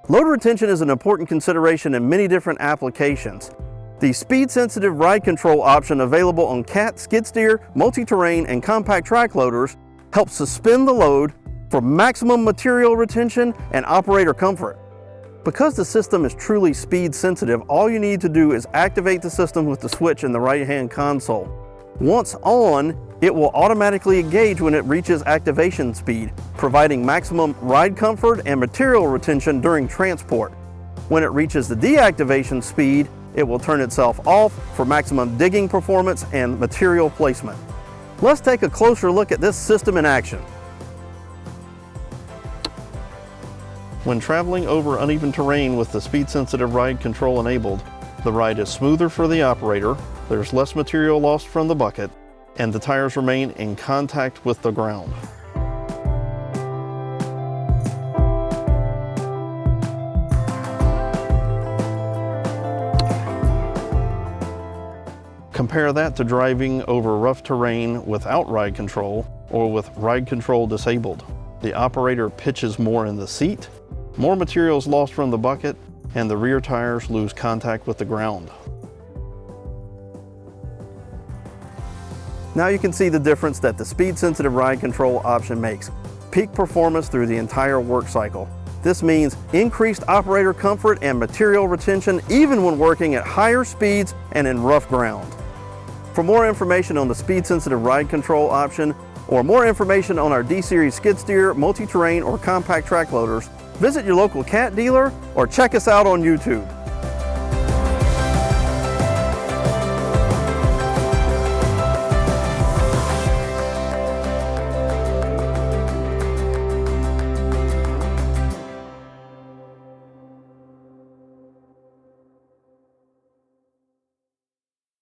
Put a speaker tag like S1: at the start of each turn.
S1: Load retention is an important consideration in many different applications. The speed-sensitive ride control option available on CAT skid steer, multi-terrain, and compact track loaders helps suspend the load for maximum material retention and operator comfort. Because the system is truly speed sensitive, all you need to do is activate the system with the switch in the right-hand console. Once on, it will automatically engage when it reaches activation speed, providing maximum ride comfort and material retention during transport. When it reaches the deactivation speed, it will turn itself off for maximum digging performance and material placement. Let's take a closer look at this system in action. When traveling over uneven terrain with the speed-sensitive ride control enabled, the ride is smoother for the operator, there's less material lost from the bucket, and the tires remain in contact with the ground. Compare that to driving over rough terrain without ride control or with ride control disabled. The operator pitches more in the seat, more material is lost from the bucket, and the rear tires lose contact with the ground. Now you can see the difference that the speed-sensitive ride control option makes. Peak performance through the entire work cycle. This means increased operator comfort and material retention even when working at higher speeds and in rough ground. For more information on the speed-sensitive ride control option or more information on our D-Series skid steer, multi-terrain, or compact track loaders, visit your local CAT dealer or check us out on YouTube.